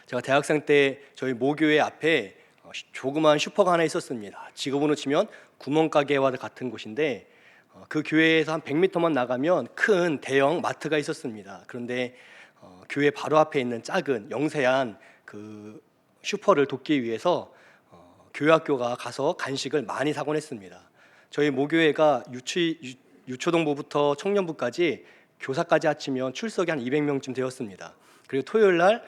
제가 대학생 때 저희 모교회 앞에 조그마한 슈퍼가 하나 있었습니다. 지금으로 치면 구멍가게와 같은 곳인데 그 교회에서 한 100m만 나가면 큰 대형 마트가 있었습니다. 그런데 교회 바로 앞에 있는 작은 영세한 그 슈퍼를 돕기 위해서 교회 학교가 가서 간식을 많이 사곤 했습니다. 저희 모교회가 유초동부부터 청년부까지 교사까지 합치면 출석이 한 200명쯤 되었습니다. 그리고 토요일 날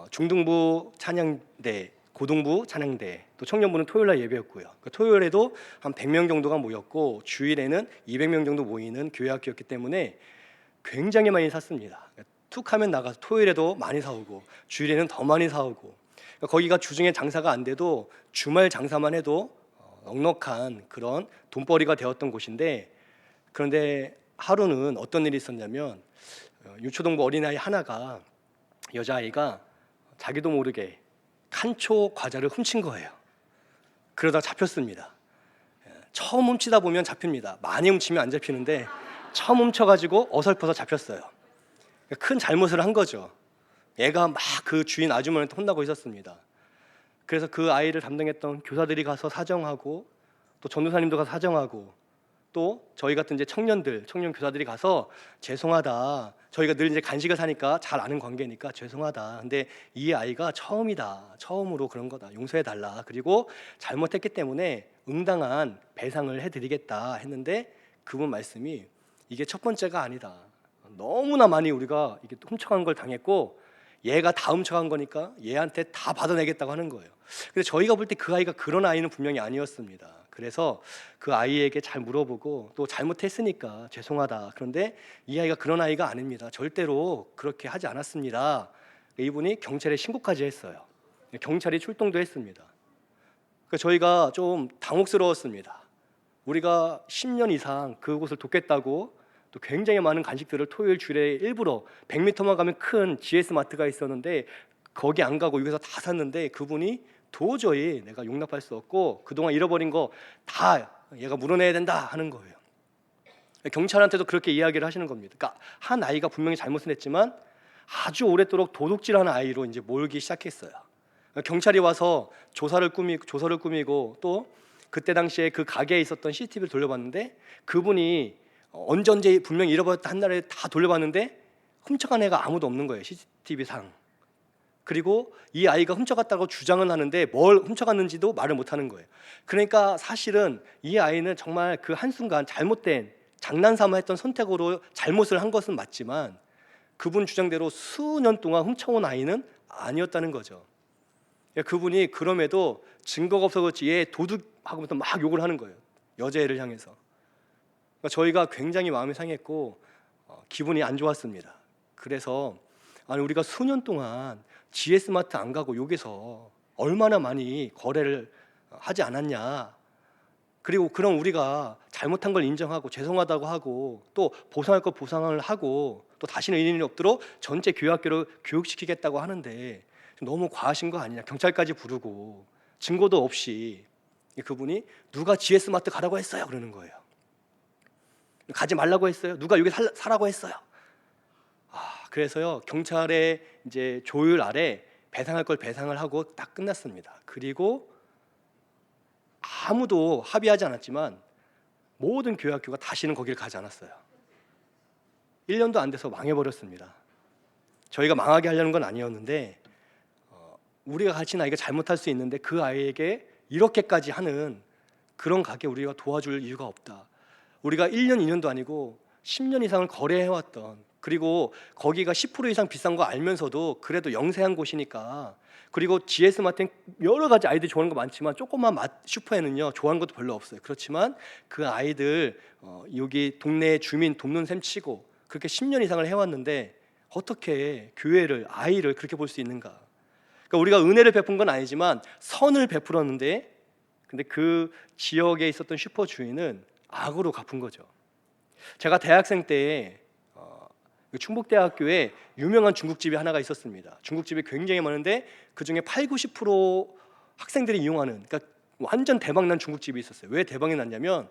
중등부 찬양대, 고등부 찬양대, 또 청년부는 토요일 날 예배였고요. 그러니까 토요일에도 한 100명 정도가 모였고 주일에는 200명 정도 모이는 교회 학교였기 때문에 굉장히 많이 샀습니다. 툭 하면 나가서 토요일에도 많이 사오고 주일에는 더 많이 사오고, 그러니까 거기가 주중에 장사가 안 돼도 주말 장사만 해도 넉넉한 그런 돈벌이가 되었던 곳인데, 그런데 하루는 어떤 일이 있었냐면 유초동부 어린아이 하나가, 여자아이가 자기도 모르게 칸초 과자를 훔친 거예요. 그러다 잡혔습니다. 처음 훔치다 보면 잡힙니다. 많이 훔치면 안 잡히는데 처음 훔쳐가지고 어설퍼서 잡혔어요. 큰 잘못을 한 거죠. 얘가 막 그 주인 아주머니한테 혼나고 있었습니다. 그래서 그 아이를 담당했던 교사들이 가서 사정하고, 또 전도사님도 가서 사정하고, 또 저희 같은 이제 청년 교사들이 가서 죄송하다, 저희가 늘 이제 간식을 사니까 잘 아는 관계니까 죄송하다, 근데 이 아이가 처음으로 그런 거다, 용서해 달라, 그리고 잘못했기 때문에 응당한 배상을 해드리겠다 했는데, 그분 말씀이 이게 첫 번째가 아니다, 너무나 많이 우리가 이게 훔쳐간 걸 당했고 얘가 다 훔쳐간 거니까 얘한테 다 받아내겠다고 하는 거예요. 근데 저희가 볼 때 그 아이가 그런 아이는 분명히 아니었습니다. 그래서 그 아이에게 잘 물어보고, 또 잘못했으니까 죄송하다, 그런데 이 아이가 그런 아이가 아닙니다, 절대로 그렇게 하지 않았습니다. 이분이 경찰에 신고까지 했어요. 경찰이 출동도 했습니다. 그러니까 저희가 좀 당혹스러웠습니다. 우리가 10년 이상 그곳을 돕겠다고 또 굉장히 많은 간식들을 토요일 주일에 일부러 100m만 가면 큰 GS 마트가 있었는데 거기 안 가고 여기서 다 샀는데, 그분이 도저히 내가 용납할 수 없고 그동안 잃어버린 거 다 얘가 물어내야 된다 하는 거예요. 경찰한테도 그렇게 이야기를 하시는 겁니다. 그러니까 한 아이가 분명히 잘못을 했지만 아주 오랫도록 도둑질하는 아이로 이제 몰기 시작했어요. 경찰이 와서 조사를 꾸미고 또 그때 당시에 그 가게에 있었던 CCTV를 돌려봤는데, 그분이 언제 분명히 잃어버렸다 한 날에 다 돌려봤는데 훔쳐간 애가 아무도 없는 거예요, CCTV 상. 그리고 이 아이가 훔쳐갔다고 주장은 하는데 뭘 훔쳐갔는지도 말을 못하는 거예요. 그러니까 사실은 이 아이는 정말 그 한순간 잘못된, 장난삼아 했던 선택으로 잘못을 한 것은 맞지만 그분 주장대로 수년 동안 훔쳐온 아이는 아니었다는 거죠. 그분이 그럼에도 증거가 없어 그렇지 얘 도둑하고부터 막 욕을 하는 거예요, 여자애를 향해서. 그러니까 저희가 굉장히 마음이 상했고 기분이 안 좋았습니다. 그래서 아니, 우리가 수년 동안 GS마트 안 가고 여기서 얼마나 많이 거래를 하지 않았냐, 그리고 그럼 우리가 잘못한 걸 인정하고 죄송하다고 하고 또 보상할 거 보상을 하고 또 다시는 이런 일이 없도록 전체 교회학교를 교육시키겠다고 하는데 너무 과하신 거 아니냐, 경찰까지 부르고 증거도 없이. 그분이 누가 GS마트 가라고 했어요 그러는 거예요. 가지 말라고 했어요? 누가 여기 사라고 했어요? 그래서요, 경찰의 이제 조율 아래 배상할 걸 배상을 하고 딱 끝났습니다. 그리고 아무도 합의하지 않았지만 모든 교회 학교가 다시는 거기를 가지 않았어요. 1년도 안 돼서 망해버렸습니다. 저희가 망하게 하려는 건 아니었는데 우리가 가르친 아이가 잘못할 수 있는데 그 아이에게 이렇게까지 하는 그런 가게 우리가 도와줄 이유가 없다. 우리가 1년, 2년도 아니고 10년 이상을 거래해왔던, 그리고 거기가 10% 이상 비싼 거 알면서도 그래도 영세한 곳이니까, 그리고 GS마트는 여러 가지 아이들이 좋아하는 거 많지만 조그만 슈퍼에는요 좋아하는 것도 별로 없어요. 그렇지만 그 아이들 여기 동네 주민 돕는 셈 치고 그렇게 10년 이상을 해왔는데 어떻게 교회를, 아이를 그렇게 볼 수 있는가. 그러니까 우리가 은혜를 베푼 건 아니지만 선을 베풀었는데, 근데 그 지역에 있었던 슈퍼 주인은 악으로 갚은 거죠. 제가 대학생 때 충북대학교에 유명한 중국집이 하나가 있었습니다. 중국집이 굉장히 많은데 그 중에 80~90% 학생들이 이용하는, 그러니까 완전 대박난 중국집이 있었어요. 왜 대박이 났냐면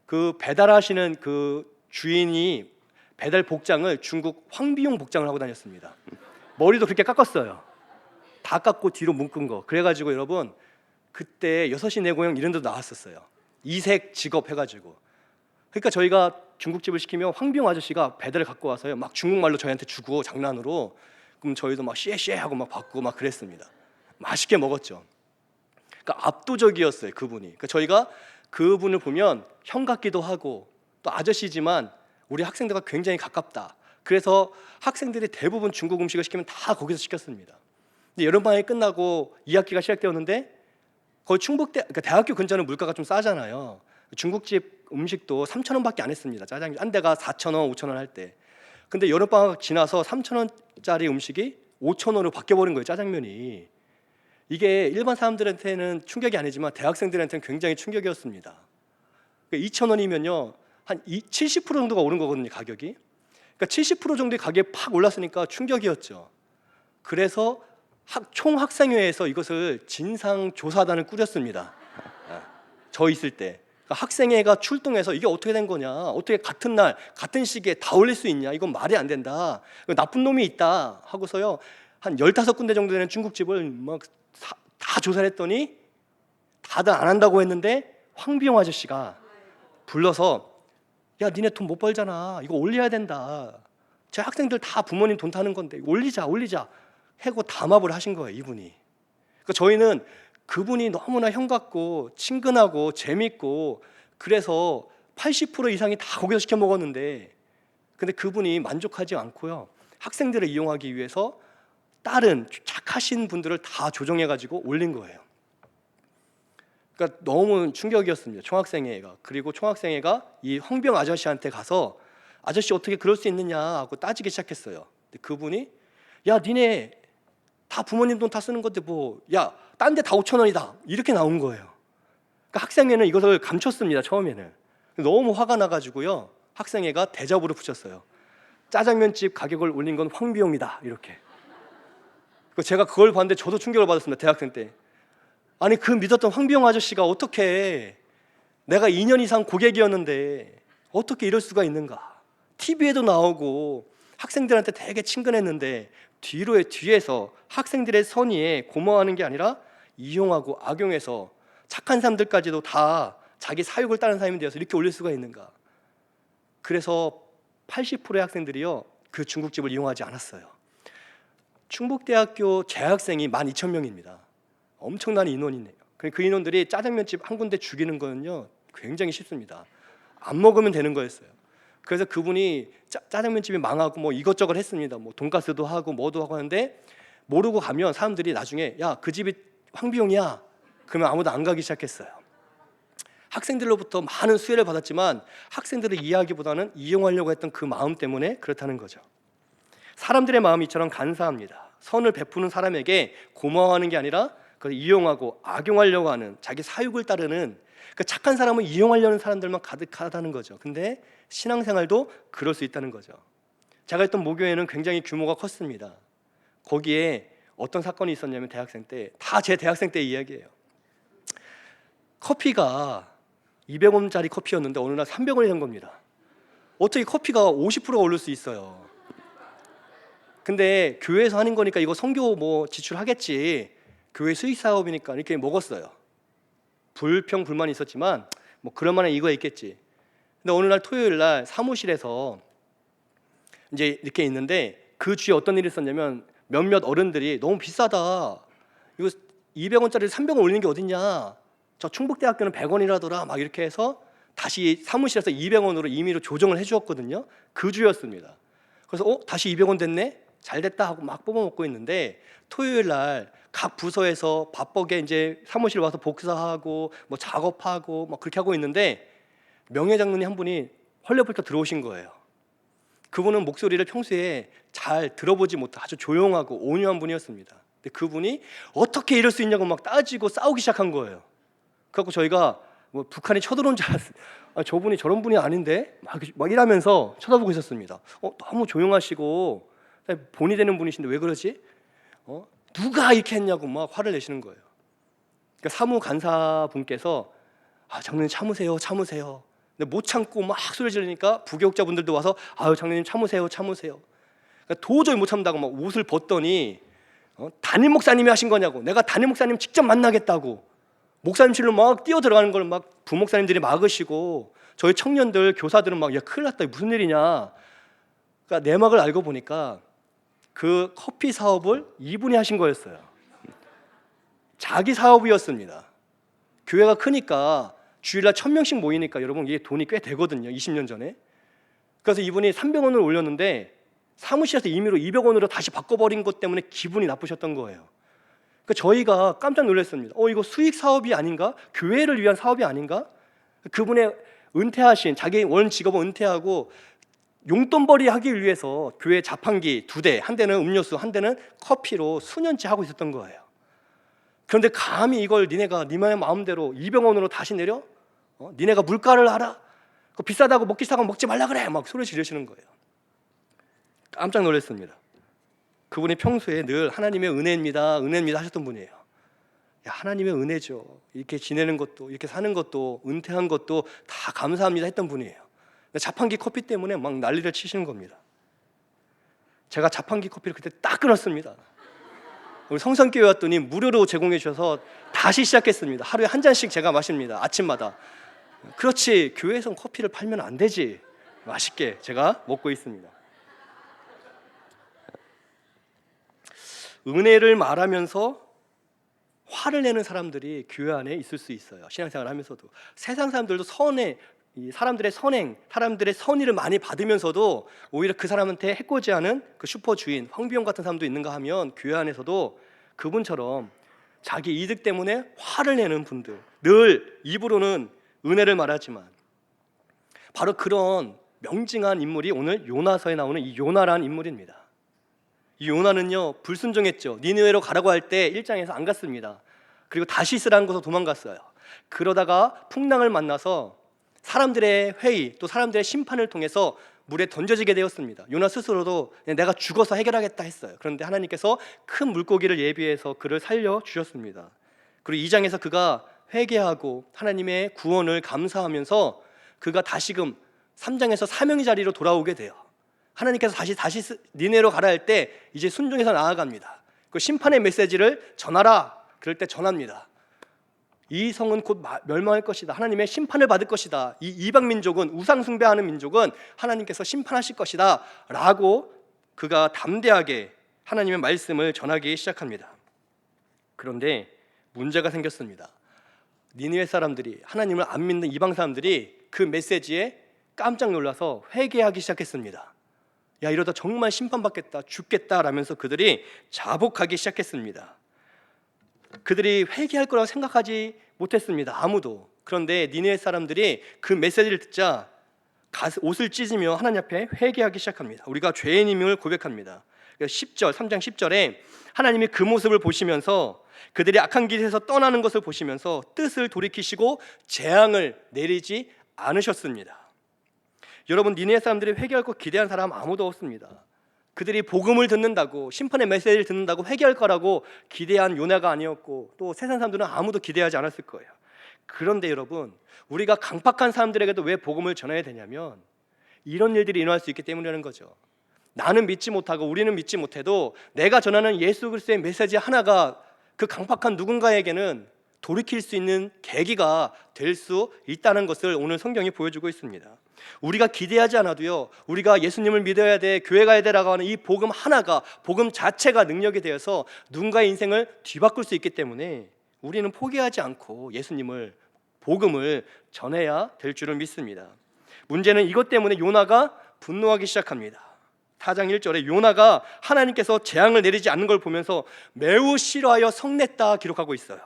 그 배달하시는 그 주인이 배달 복장을 중국 황비용 복장을 하고 다녔습니다. 머리도 그렇게 깎았어요. 다 깎고 뒤로 묶은 거. 그래가지고 여러분 그때 6시 내 고향 이런 데도 나왔었어요. 이색 직업 해가지고. 그러니까 저희가 중국집을 시키면 황비용 아저씨가 배달을 갖고 와서요 막 중국말로 저희한테 주고 장난으로. 그럼 저희도 막 씨에씨에 하고 막 받고 막 그랬습니다. 맛있게 먹었죠. 그러니까 압도적이었어요 그분이. 그러니까 저희가 그분을 보면 형 같기도 하고 또 아저씨지만 우리 학생들과 굉장히 가깝다. 그래서 학생들이 대부분 중국 음식을 시키면 다 거기서 시켰습니다. 근데 여름방학이 끝나고 2학기가 시작되었는데 거의 충북대, 그러니까 대학교 근처는 물가가 좀 싸잖아요. 중국집 음식도 3,000원밖에 안 했습니다. 짜장면 한 대가 4,000원, 5,000원 할 때. 근데 여름방학 지나서 3,000원짜리 음식이 5,000원으로 바뀌어버린 거예요. 짜장면이. 이게 일반 사람들한테는 충격이 아니지만 대학생들한테는 굉장히 충격이었습니다. 2,000원이면요 한 70% 정도가 오른 거거든요 가격이. 그러니까 70% 정도의 가격이 팍 올랐으니까 충격이었죠. 그래서 총학생회에서 이것을 진상조사단을 꾸렸습니다. 저 있을 때. 그러니까 학생회가 출동해서 이게 어떻게 된 거냐, 어떻게 같은 날 같은 시기에 다 올릴 수 있냐, 이건 말이 안 된다, 나쁜 놈이 있다 하고서요 한 15군데 정도 되는 중국집을 막 다 조사를 했더니 다들 안 한다고 했는데 황비용 아저씨가 불러서 야 니네 돈 못 벌잖아, 이거 올려야 된다, 제 학생들 다 부모님 돈 타는 건데 올리자 하고 담합을 하신 거예요 이분이. 그러니까 저희는 그분이 너무나 형 같고 친근하고 재밌고 그래서 80% 이상이 다 거기서 시켜 먹었는데, 근데 그분이 만족하지 않고요 학생들을 이용하기 위해서 다른 착하신 분들을 다 조정해 가지고 올린 거예요. 그러니까 너무 충격이었습니다 총학생회가. 그리고 총학생회가 이 황병 아저씨한테 가서 아저씨 어떻게 그럴 수 있느냐 하고 따지기 시작했어요. 근데 그분이 야 니네 다 부모님 돈 다 쓰는 건데 뭐 야 딴 데 다 5,000원이다 이렇게 나온 거예요. 그러니까 학생회는 이것을 감췄습니다 처음에는. 너무 화가 나가지고요 학생회가 대접으로 붙였어요. 짜장면집 가격을 올린 건 황비용이다 이렇게. 제가 그걸 봤는데 저도 충격을 받았습니다 대학생 때. 아니 그 믿었던 황비용 아저씨가 어떻게, 내가 2년 이상 고객이었는데 어떻게 이럴 수가 있는가. TV에도 나오고 학생들한테 되게 친근했는데 뒤에서 학생들의 선의에 고마워하는 게 아니라 이용하고 악용해서 착한 사람들까지도 다 자기 사육을 따른 사람이 되어서 이렇게 올릴 수가 있는가. 그래서 80%의 학생들이요 그 중국집을 이용하지 않았어요. 충북대학교 재학생이 12,000명입니다 엄청난 인원이네요. 그 인원들이 짜장면집 한 군데 죽이는 거는요 굉장히 쉽습니다. 안 먹으면 되는 거였어요. 그래서 그분이 짜장면집이 망하고 뭐 이것저것 했습니다. 뭐 돈가스도 하고 뭐도 하고 하는데 모르고 가면 사람들이 나중에 야 그 집이 황비용이야 그러면 아무도 안 가기 시작했어요. 학생들로부터 많은 수혜를 받았지만 학생들을 이해하기보다는 이용하려고 했던 그 마음 때문에 그렇다는 거죠. 사람들의 마음이 이처럼 간사합니다. 선을 베푸는 사람에게 고마워하는 게 아니라 그걸 이용하고 악용하려고 하는, 자기 사육을 따르는, 그 착한 사람은 이용하려는 사람들만 가득하다는 거죠. 근데 신앙생활도 그럴 수 있다는 거죠. 제가 했던 모교회는 굉장히 규모가 컸습니다. 거기에 어떤 사건이 있었냐면 대학생 때, 다 제 대학생 때 이야기예요. 커피가 200원짜리 커피였는데 어느 날 300원이 된 겁니다. 어떻게 커피가 50%가 오를 수 있어요. 근데 교회에서 하는 거니까 이거 선교 뭐 지출하겠지, 교회 수익 사업이니까 이렇게 먹었어요. 불평불만이 있었지만 뭐 그럴 만한 이유가 있겠지. 근데 어느 날 토요일 날 사무실에서 이제 이렇게 있는데 그 주에 어떤 일이 있었냐면 몇몇 어른들이 너무 비싸다, 이거 200원짜리 300원 올리는 게 어딨냐, 저 충북대학교는 100원이라더라 막 이렇게 해서 다시 사무실에서 200원으로 임의로 조정을 해주었거든요. 그 주였습니다. 그래서 다시 200원 됐네, 잘 됐다 하고 막 뽑아먹고 있는데 토요일 날 각 부서에서 바쁘게 이제 사무실 와서 복사하고 뭐 작업하고 막 그렇게 하고 있는데 명예장로님 한 분이 헐레벌떡 들어오신 거예요. 그분은 목소리를 평소에 잘 들어보지 못한 아주 조용하고 온유한 분이었습니다. 근데 그분이 어떻게 이럴 수 있냐고 막 따지고 싸우기 시작한 거예요. 그래서 저희가 뭐 북한이 쳐들어온 줄 알았어요. 저분이 저런 분이 아닌데 막 이러면서 쳐다보고 있었습니다. 너무 조용하시고 본이 되는 분이신데 왜 그러지? 누가 이렇게 했냐고 막 화를 내시는 거예요. 그러니까 사무 간사분께서 장로님 참으세요. 근데 못 참고 막 소리 지르니까 부교육자분들도 와서 장로님 참으세요. 그러니까 도저히 못 참다고 막 옷을 벗더니 담임 목사님이 하신 거냐고. 내가 담임 목사님 직접 만나겠다고 목사님실로 막 뛰어 들어가는 걸 막 부목사님들이 막으시고, 저희 청년들 교사들은 막 야 큰일 났다 무슨 일이냐. 그러니까 내막을 알고 보니까 그 커피 사업을 이분이 하신 거였어요. 자기 사업이었습니다. 교회가 크니까 주일날 1000명씩 모이니까 여러분 이게 돈이 꽤 되거든요. 20년 전에. 그래서 이분이 300원을 올렸는데 사무실에서 임의로 200원으로 다시 바꿔버린 것 때문에 기분이 나쁘셨던 거예요. 그러니까 저희가 깜짝 놀랐습니다. 이거 수익 사업이 아닌가? 교회를 위한 사업이 아닌가? 그분의 은퇴하신 자기 원 직업을 은퇴하고 용돈벌이 하기 위해서 교회 자판기 2대, 한 대는 음료수, 한 대는 커피로 수년째 하고 있었던 거예요. 그런데 감히 이걸 니네가 니네 마음대로 200원으로 다시 내려? 니네가 물가를 알아? 비싸다고 먹기 싸고 먹지 말라 그래! 막 소리 지르시는 거예요. 깜짝 놀랐습니다. 그분이 평소에 늘 하나님의 은혜입니다, 은혜입니다 하셨던 분이에요. 야, 하나님의 은혜죠. 이렇게 지내는 것도, 이렇게 사는 것도, 은퇴한 것도 다 감사합니다 했던 분이에요. 자판기 커피 때문에 막 난리를 치시는 겁니다. 제가 자판기 커피를 그때 딱 끊었습니다. 우리 성산교회 왔더니 무료로 제공해 주셔서 다시 시작했습니다. 하루에 한 잔씩 제가 마십니다. 아침마다. 그렇지, 교회에선 커피를 팔면 안 되지. 맛있게 제가 먹고 있습니다. 은혜를 말하면서 화를 내는 사람들이 교회 안에 있을 수 있어요. 신앙생활을 하면서도. 세상 사람들도 사람들의 선행, 사람들의 선의를 많이 받으면서도 오히려 그 사람한테 해코지하는 그 슈퍼 주인, 황비용 같은 사람도 있는가 하면, 교회 안에서도 그분처럼 자기 이득 때문에 화를 내는 분들, 늘 입으로는 은혜를 말하지만, 바로 그런 명징한 인물이 오늘 요나서에 나오는 이 요나라는 인물입니다. 이 요나는요, 불순종했죠. 니느웨로 가라고 할 때 1장에서 안 갔습니다. 그리고 다시스라는 곳으로 도망갔어요. 그러다가 풍랑을 만나서 사람들의 회의, 또 사람들의 심판을 통해서 물에 던져지게 되었습니다. 요나 스스로도 내가 죽어서 해결하겠다 했어요. 그런데 하나님께서 큰 물고기를 예비해서 그를 살려주셨습니다. 그리고 2장에서 그가 회개하고 하나님의 구원을 감사하면서 그가 다시금 3장에서 사명의 자리로 돌아오게 돼요. 하나님께서 다시 니네로 가라 할 때 이제 순종해서 나아갑니다. 그 심판의 메시지를 전하라. 그럴 때 전합니다. 이 성은 곧 멸망할 것이다. 하나님의 심판을 받을 것이다. 이 이방 민족은, 우상 숭배하는 민족은 하나님께서 심판하실 것이다 라고 그가 담대하게 하나님의 말씀을 전하기 시작합니다. 그런데 문제가 생겼습니다. 니느웨 사람들이, 하나님을 안 믿는 이방 사람들이 그 메시지에 깜짝 놀라서 회개하기 시작했습니다. 야, 이러다 정말 심판받겠다, 죽겠다 라면서 그들이 자복하기 시작했습니다. 그들이 회개할 거라고 생각하지 못했습니다. 아무도. 그런데 니느웨 사람들이 그 메시지를 듣자 옷을 찢으며 하나님 앞에 회개하기 시작합니다. 우리가 죄인임을 고백합니다. 10절, 3장 10절에 하나님이 그 모습을 보시면서, 그들이 악한 길에서 떠나는 것을 보시면서 뜻을 돌이키시고 재앙을 내리지 않으셨습니다. 여러분, 니느웨 사람들이 회개할 거 기대한 사람 아무도 없습니다. 그들이 복음을 듣는다고, 심판의 메시지를 듣는다고 회개할 거라고 기대한 요나가 아니었고, 또 세상 사람들은 아무도 기대하지 않았을 거예요. 그런데 여러분, 우리가 강팍한 사람들에게도 왜 복음을 전해야 되냐면 이런 일들이 일어날 수 있기 때문이라는 거죠. 나는 믿지 못하고 우리는 믿지 못해도 내가 전하는 예수 그리스도의 메시지 하나가 그 강팍한 누군가에게는 돌이킬 수 있는 계기가 될 수 있다는 것을 오늘 성경이 보여주고 있습니다. 우리가 기대하지 않아도요, 우리가 예수님을 믿어야 돼, 교회 가야 되라고 하는 이 복음 하나가, 복음 자체가 능력이 되어서 누군가의 인생을 뒤바꿀 수 있기 때문에 우리는 포기하지 않고 예수님을, 복음을 전해야 될 줄을 믿습니다. 문제는 이것 때문에 요나가 분노하기 시작합니다. 4장 1절에 요나가 하나님께서 재앙을 내리지 않는 걸 보면서 매우 싫어하여 성냈다 기록하고 있어요.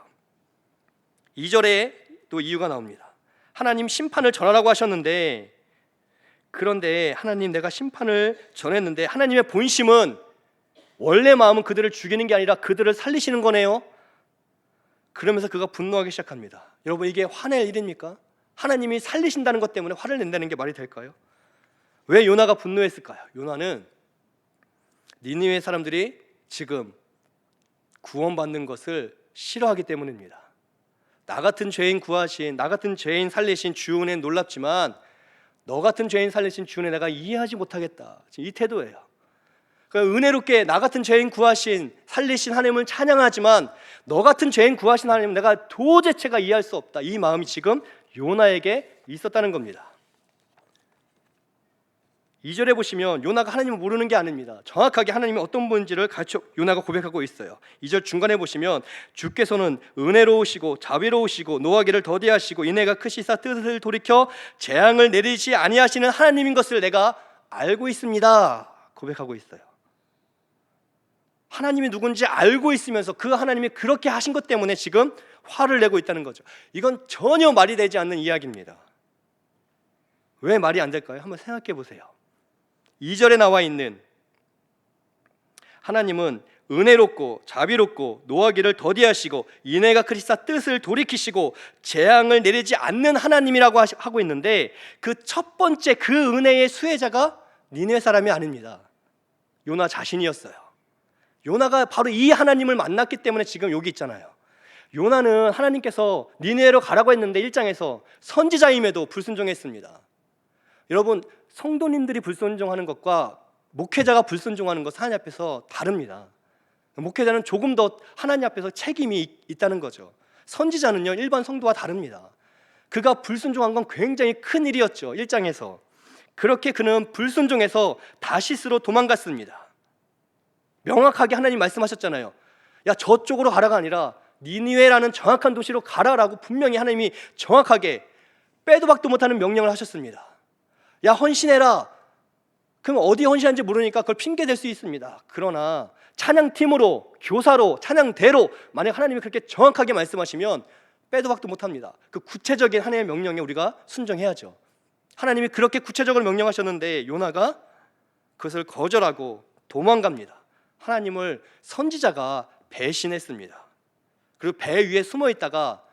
2절에 또 이유가 나옵니다. 하나님 심판을 전하라고 하셨는데, 그런데 하나님, 내가 심판을 전했는데 하나님의 본심은, 원래 마음은 그들을 죽이는 게 아니라 그들을 살리시는 거네요. 그러면서 그가 분노하기 시작합니다. 여러분, 이게 화낼 일입니까? 하나님이 살리신다는 것 때문에 화를 낸다는 게 말이 될까요? 왜 요나가 분노했을까요? 요나는 니느웨 사람들이 지금 구원받는 것을 싫어하기 때문입니다. 나 같은 죄인 구하신, 나 같은 죄인 살리신 주 은혜는 놀랍지만 너 같은 죄인 살리신 주 은혜 내가 이해하지 못하겠다. 지금 이 태도예요. 은혜롭게 나 같은 죄인 구하신 살리신 하나님을 찬양하지만 너 같은 죄인 구하신 하나님 내가 도대체가 이해할 수 없다. 이 마음이 지금 요나에게 있었다는 겁니다. 2절에 보시면 요나가 하나님을 모르는 게 아닙니다. 정확하게 하나님이 어떤 분인지를 가르쳐 요나가 고백하고 있어요. 2절 중간에 보시면 주께서는 은혜로우시고 자비로우시고 노하기를 더디하시고 인애가 크시사 뜻을 돌이켜 재앙을 내리지 아니하시는 하나님인 것을 내가 알고 있습니다. 고백하고 있어요. 하나님이 누군지 알고 있으면서 그 하나님이 그렇게 하신 것 때문에 지금 화를 내고 있다는 거죠. 이건 전혀 말이 되지 않는 이야기입니다. 왜 말이 안 될까요? 한번 생각해 보세요. 2절에 나와 있는 하나님은 은혜롭고 자비롭고 노하기를 더디하시고 인애가 크시사 뜻을 돌이키시고 재앙을 내리지 않는 하나님이라고 하고 있는데 그 첫 번째 그 은혜의 수혜자가 니느웨 사람이 아닙니다. 요나 자신이었어요. 요나가 바로 이 하나님을 만났기 때문에 지금 여기 있잖아요. 요나는 하나님께서 니느웨로 가라고 했는데 1장에서 선지자임에도 불순종했습니다. 여러분, 성도님들이 불순종하는 것과 목회자가 불순종하는 것 하나님 앞에서 다릅니다. 목회자는 조금 더 하나님 앞에서 책임이 있다는 거죠. 선지자는요 일반 성도와 다릅니다. 그가 불순종한 건 굉장히 큰 일이었죠. 1장에서 그렇게 그는 불순종해서 다시스로 도망갔습니다. 명확하게 하나님 말씀하셨잖아요. 야, 저쪽으로 가라가 아니라 니느웨라는 정확한 도시로 가라라고 분명히 하나님이 정확하게 빼도 박도 못하는 명령을 하셨습니다. 야, 헌신해라. 그럼 어디 헌신한지 모르니까 그걸 핑계 댈 수 있습니다. 그러나 찬양팀으로, 교사로, 찬양대로 만약 하나님이 그렇게 정확하게 말씀하시면 빼도 박도 못합니다. 그 구체적인 하나님의 명령에 우리가 순종해야죠. 하나님이 그렇게 구체적으로 명령하셨는데 요나가 그것을 거절하고 도망갑니다. 하나님을 선지자가 배신했습니다. 그리고 배 위에 숨어 있다가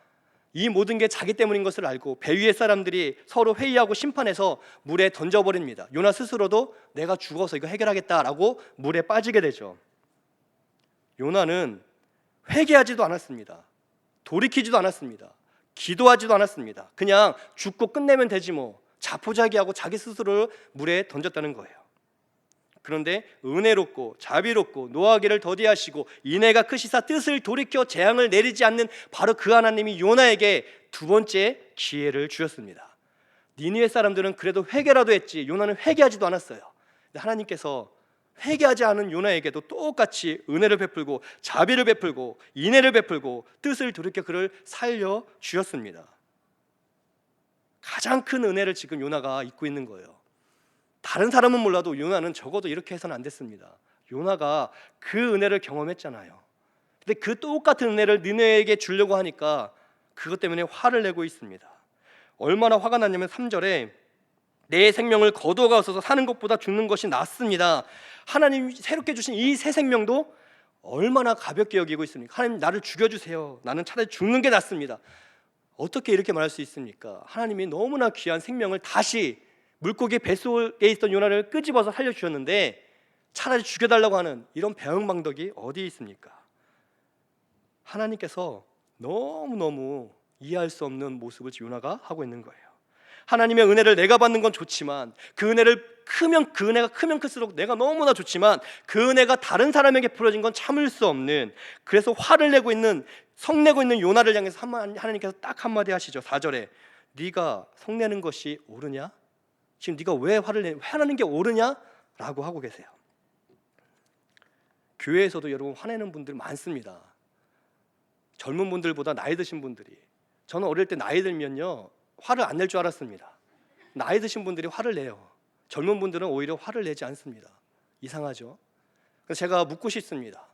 이 모든 게 자기 때문인 것을 알고 배 위의 사람들이 서로 회의하고 심판해서 물에 던져버립니다. 요나 스스로도 내가 죽어서 이거 해결하겠다라고 물에 빠지게 되죠. 요나는 회개하지도 않았습니다. 돌이키지도 않았습니다. 기도하지도 않았습니다. 그냥 죽고 끝내면 되지 뭐 자포자기하고 자기 스스로를 물에 던졌다는 거예요. 그런데 은혜롭고 자비롭고 노하기를 더디하시고 인애가 크시사 뜻을 돌이켜 재앙을 내리지 않는 바로 그 하나님이 요나에게 두 번째 기회를 주셨습니다. 니느웨 사람들은 그래도 회개라도 했지 요나는 회개하지도 않았어요. 근데 하나님께서 회개하지 않은 요나에게도 똑같이 은혜를 베풀고 자비를 베풀고 인애를 베풀고 뜻을 돌이켜 그를 살려 주셨습니다. 가장 큰 은혜를 지금 요나가 잊고 있는 거예요. 다른 사람은 몰라도 요나는 적어도 이렇게 해서는 안 됐습니다. 요나가 그 은혜를 경험했잖아요. 근데 그 똑같은 은혜를 니느웨에게 주려고 하니까 그것 때문에 화를 내고 있습니다. 얼마나 화가 났냐면 3절에 내 생명을 거두어가서 사는 것보다 죽는 것이 낫습니다. 하나님 새롭게 주신 이 새 생명도 얼마나 가볍게 여기고 있습니까? 하나님 나를 죽여주세요. 나는 차라리 죽는 게 낫습니다. 어떻게 이렇게 말할 수 있습니까? 하나님이 너무나 귀한 생명을 다시 물고기 뱃속에 있던 요나를 끄집어서 살려주셨는데 차라리 죽여달라고 하는 이런 배은망덕이 어디 있습니까? 하나님께서 너무너무 이해할 수 없는 모습을 요나가 하고 있는 거예요. 하나님의 은혜를 내가 받는 건 좋지만 그 은혜가 크면 클수록 내가 너무나 좋지만 그 은혜가 다른 사람에게 풀어진 건 참을 수 없는, 그래서 화를 내고 있는, 성내고 있는 요나를 향해서 하나님께서 딱 한마디 하시죠. 4절에 네가 성내는 것이 옳으냐? 지금 네가 왜 화내는 게 옳으냐? 라고 하고 계세요. 교회에서도 여러분 화내는 분들 많습니다. 젊은 분들보다 나이 드신 분들이. 저는 어릴 때 나이 들면요 화를 안 낼 줄 알았습니다. 나이 드신 분들이 화를 내요. 젊은 분들은 오히려 화를 내지 않습니다. 이상하죠? 그래서 제가 묻고 싶습니다.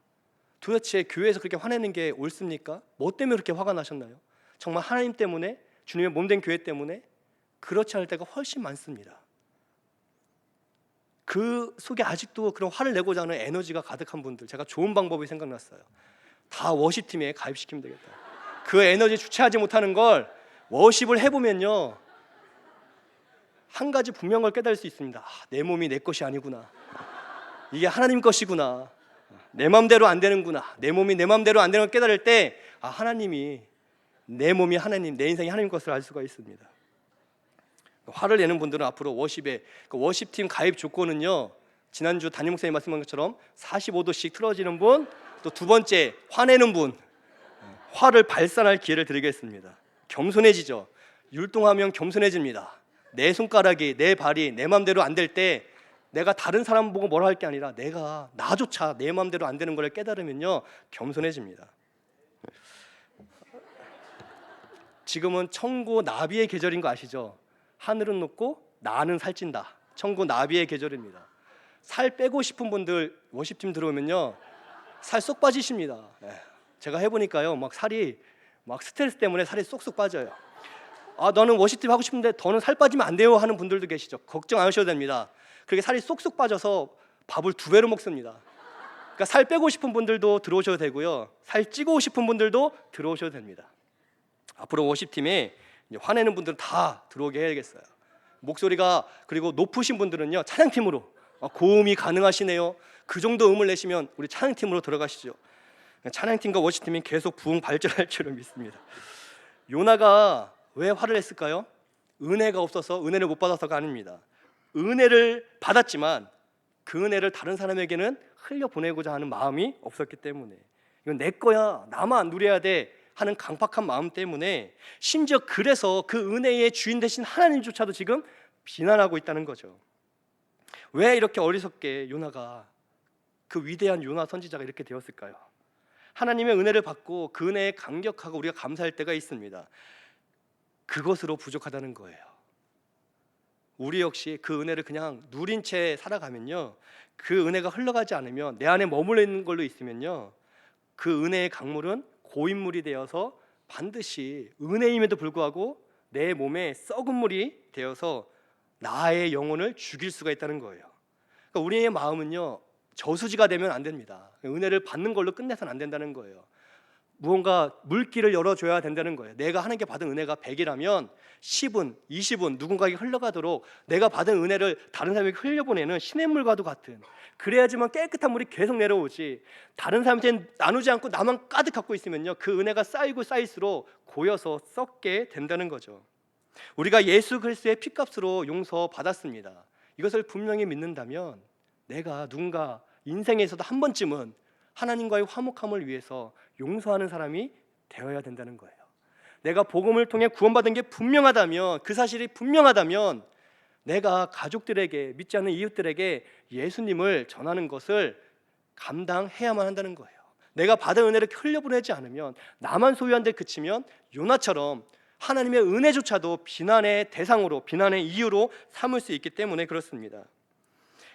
도대체 교회에서 그렇게 화내는 게 옳습니까? 뭐 때문에 그렇게 화가 나셨나요? 정말 하나님 때문에? 주님의 몸된 교회 때문에? 그렇지 않을 때가 훨씬 많습니다. 그 속에 아직도 그런 화를 내고자 하는 에너지가 가득한 분들, 제가 좋은 방법이 생각났어요. 다 워십팀에 가입시키면 되겠다. 그 에너지 주체하지 못하는 걸 워십을 해보면요 한 가지 분명한 걸 깨달을 수 있습니다. 내 몸이 내 것이 아니구나. 이게 하나님 것이구나. 내 마음대로 안 되는구나. 내 몸이 내 마음대로 안 되는 걸 깨달을 때 하나님이, 내 몸이 하나님, 내 인생이 하나님 것을 알 수가 있습니다. 화를 내는 분들은 앞으로 워십에, 워십팀 가입 조건은요 지난주 담임 목사님 말씀한 것처럼 45도씩 틀어지는 분, 또 두 번째 화내는 분, 화를 발산할 기회를 드리겠습니다. 겸손해지죠. 율동하면 겸손해집니다. 내 손가락이, 내 발이 내 마음대로 안 될 때 내가 다른 사람 보고 뭐라 할 게 아니라 내가 나조차 내 마음대로 안 되는 걸 깨달으면요, 겸손해집니다. 지금은 청고 나비의 계절인 거 아시죠? 하늘은 높고 나는 살찐다. 청고 나비의 계절입니다. 살 빼고 싶은 분들 워십팀 들어오면요, 살 쏙 빠지십니다. 제가 해보니까요, 막 살이 막 스트레스 때문에 살이 쏙쏙 빠져요. 아, 너는 워십팀 하고 싶은데 더는 살 빠지면 안 돼요 하는 분들도 계시죠. 걱정 안 하셔도 됩니다. 그렇게 살이 쏙쏙 빠져서 밥을 2배로 먹습니다. 그러니까 살 빼고 싶은 분들도 들어오셔도 되고요, 살 찌고 싶은 분들도 들어오셔도 됩니다. 앞으로 워십팀에 화내는 분들은 다 들어오게 해야겠어요. 목소리가 그리고 높으신 분들은요, 찬양팀으로, 고음이 가능하시네요. 그 정도 음을 내시면 우리 찬양팀으로 들어가시죠. 찬양팀과 워십팀이 계속 부흥 발전할 줄을 믿습니다. 요나가 왜 화를 냈을까요? 은혜가 없어서, 은혜를 못 받아서가 아닙니다. 은혜를 받았지만 그 은혜를 다른 사람에게는 흘려보내고자 하는 마음이 없었기 때문에, 이건 내 거야, 나만 누려야 돼 하는 강팍한 마음 때문에, 심지어 그래서 그 은혜의 주인 되신 하나님조차도 지금 비난하고 있다는 거죠. 왜 이렇게 어리석게 요나가, 그 위대한 요나 선지자가 이렇게 되었을까요? 하나님의 은혜를 받고 그 은혜에 감격하고 우리가 감사할 때가 있습니다. 그것으로 부족하다는 거예요. 우리 역시 그 은혜를 그냥 누린 채 살아가면요, 그 은혜가 흘러가지 않으면, 내 안에 머물러 있는 걸로 있으면요, 그 은혜의 강물은 고인물이 되어서 반드시 은혜임에도 불구하고 내 몸에 썩은 물이 되어서 나의 영혼을 죽일 수가 있다는 거예요. 그러니까 우리의 마음은요, 저수지가 되면 안 됩니다. 은혜를 받는 걸로 끝내서는 안 된다는 거예요. 무언가 물길을 열어줘야 된다는 거예요. 내가 하나님께 받은 은혜가 100이라면 10은, 20은 누군가에게 흘러가도록 내가 받은 은혜를 다른 사람에게 흘려보내는 시냇물과도 같은, 그래야지만 깨끗한 물이 계속 내려오지, 다른 사람한테 나누지 않고 나만 가득 갖고 있으면요, 그 은혜가 쌓이고 쌓일수록 고여서 썩게 된다는 거죠. 우리가 예수 그리스도의 피값으로 용서받았습니다. 이것을 분명히 믿는다면 내가 누군가 인생에서도 한 번쯤은 하나님과의 화목함을 위해서 용서하는 사람이 되어야 된다는 거예요. 내가 복음을 통해 구원받은 게 분명하다면, 그 사실이 분명하다면 내가 가족들에게, 믿지 않는 이웃들에게 예수님을 전하는 것을 감당해야만 한다는 거예요. 내가 받은 은혜를 흘려보내지 않으면, 나만 소유한 데 그치면 요나처럼 하나님의 은혜조차도 비난의 대상으로, 비난의 이유로 삼을 수 있기 때문에 그렇습니다.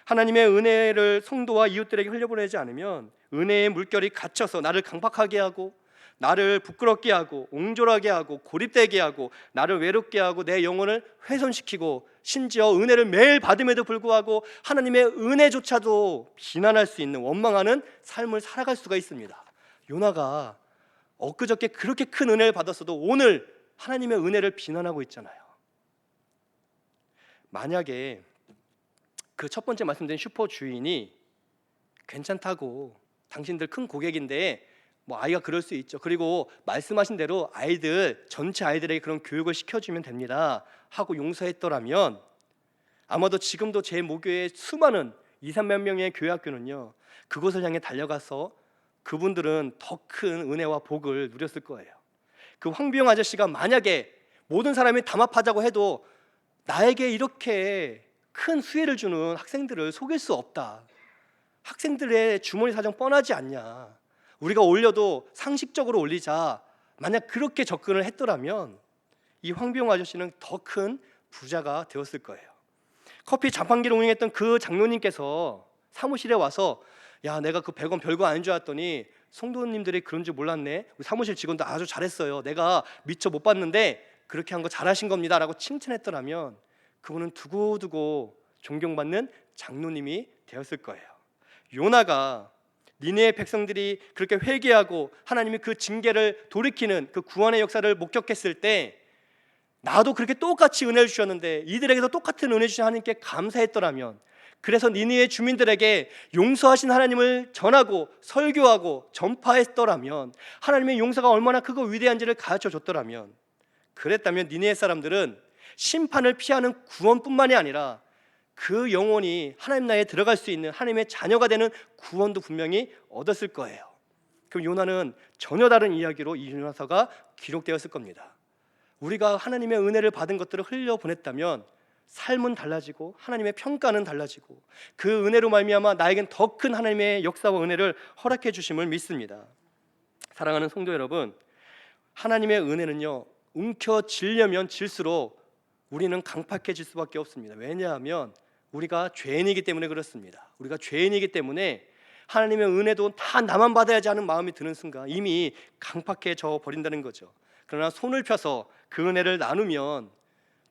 하나님의 은혜를 성도와 이웃들에게 흘려보내지 않으면 은혜의 물결이 갇혀서 나를 강박하게 하고, 나를 부끄럽게 하고, 옹졸하게 하고, 고립되게 하고, 나를 외롭게 하고, 내 영혼을 훼손시키고, 심지어 은혜를 매일 받음에도 불구하고 하나님의 은혜조차도 비난할 수 있는, 원망하는 삶을 살아갈 수가 있습니다. 요나가 엊그저께 그렇게 큰 은혜를 받았어도 오늘 하나님의 은혜를 비난하고 있잖아요. 만약에 그 첫 번째 말씀드린 슈퍼 주인이 괜찮다고, 당신들 큰 고객인데 뭐 아이가 그럴 수 있죠, 그리고 말씀하신 대로 아이들, 전체 아이들에게 그런 교육을 시켜주면 됩니다 하고 용서했더라면, 아마도 지금도 제 모교의 수많은 2,300 명의 교회 학교는요, 그곳을 향해 달려가서 그분들은 더 큰 은혜와 복을 누렸을 거예요. 그 황비용 아저씨가 만약에 모든 사람이 담합하자고 해도 나에게 이렇게 큰 수혜를 주는 학생들을 속일 수 없다, 학생들의 주머니 사정 뻔하지 않냐, 우리가 올려도 상식적으로 올리자, 만약 그렇게 접근을 했더라면 이 황비용 아저씨는 더 큰 부자가 되었을 거예요. 커피 자판기를 운영했던 그 장로님께서 사무실에 와서, 야, 내가 그 100원 별거 아닌 줄 알았더니 성도님들이 그런 줄 몰랐네, 우리 사무실 직원도 아주 잘했어요, 내가 미처 못 봤는데 그렇게 한 거 잘하신 겁니다 라고 칭찬했더라면 그분은 두고두고 존경받는 장로님이 되었을 거예요. 요나가 니네의 백성들이 그렇게 회개하고 하나님이 그 징계를 돌이키는 그 구원의 역사를 목격했을 때, 나도 그렇게 똑같이 은혜를 주셨는데 이들에게도 똑같은 은혜 주신 하나님께 감사했더라면, 그래서 니느웨 주민들에게 용서하신 하나님을 전하고 설교하고 전파했더라면, 하나님의 용서가 얼마나 크고 위대한지를 가르쳐줬더라면, 그랬다면 니느웨 사람들은 심판을 피하는 구원뿐만이 아니라 그 영혼이 하나님 나라에 들어갈 수 있는 하나님의 자녀가 되는 구원도 분명히 얻었을 거예요. 그럼 요나는 전혀 다른 이야기로 이 요나서가 기록되었을 겁니다. 우리가 하나님의 은혜를 받은 것들을 흘려보냈다면 삶은 달라지고 하나님의 평가는 달라지고 그 은혜로 말미암아 나에겐 더 큰 하나님의 역사와 은혜를 허락해 주심을 믿습니다. 사랑하는 성도 여러분, 하나님의 은혜는요, 움켜쥐려면 질수록 우리는 강팍해질 수밖에 없습니다. 왜냐하면 우리가 죄인이기 때문에 그렇습니다. 우리가 죄인이기 때문에 하나님의 은혜도 다 나만 받아야지 하는 마음이 드는 순간 이미 강팍해져 버린다는 거죠. 그러나 손을 펴서 그 은혜를 나누면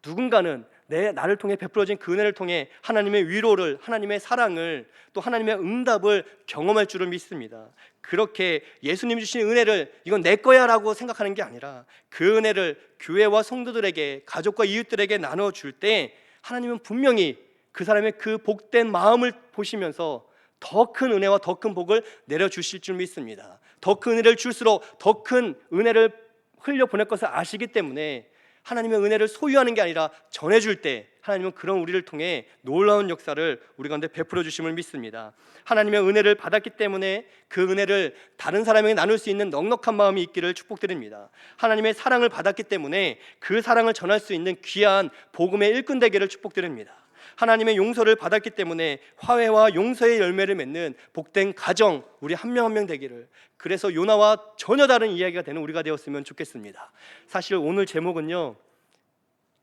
누군가는 나를 통해 베풀어진 그 은혜를 통해 하나님의 위로를, 하나님의 사랑을, 또 하나님의 응답을 경험할 줄을 믿습니다. 그렇게 예수님 주신 은혜를 이건 내 거야 라고 생각하는 게 아니라 그 은혜를 교회와 성도들에게, 가족과 이웃들에게 나눠줄 때 하나님은 분명히 그 사람의 그 복된 마음을 보시면서 더 큰 은혜와 더 큰 복을 내려주실 줄 믿습니다. 더 큰 은혜를 줄수록 더 큰 은혜를 흘려보낼 것을 아시기 때문에 하나님의 은혜를 소유하는 게 아니라 전해줄 때 하나님은 그런 우리를 통해 놀라운 역사를 우리 가운데 베풀어 주심을 믿습니다. 하나님의 은혜를 받았기 때문에 그 은혜를 다른 사람에게 나눌 수 있는 넉넉한 마음이 있기를 축복드립니다. 하나님의 사랑을 받았기 때문에 그 사랑을 전할 수 있는 귀한 복음의 일꾼 되기를 축복드립니다. 하나님의 용서를 받았기 때문에 화해와 용서의 열매를 맺는 복된 가정, 우리 한 명 한 명 되기를, 그래서 요나와 전혀 다른 이야기가 되는 우리가 되었으면 좋겠습니다. 사실 오늘 제목은요,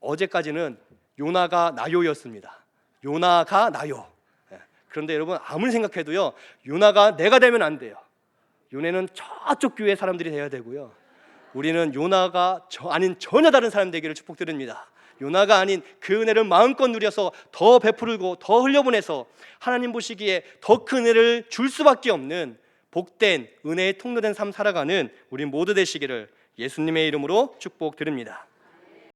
어제까지는 요나가 나요였습니다. 요나가 나요. 그런데 여러분 아무리 생각해도요, 요나가 내가 되면 안 돼요. 요나는 저쪽 교회 사람들이 돼야 되고요, 우리는 요나가 아닌 전혀 다른 사람 되기를 축복드립니다. 요나가 아닌 그 은혜를 마음껏 누려서 더 베풀고 더 흘려보내서 하나님 보시기에 더 큰 은혜를 줄 수밖에 없는 복된 은혜의 통로된 삶 살아가는 우리 모두 되시기를 예수님의 이름으로 축복드립니다.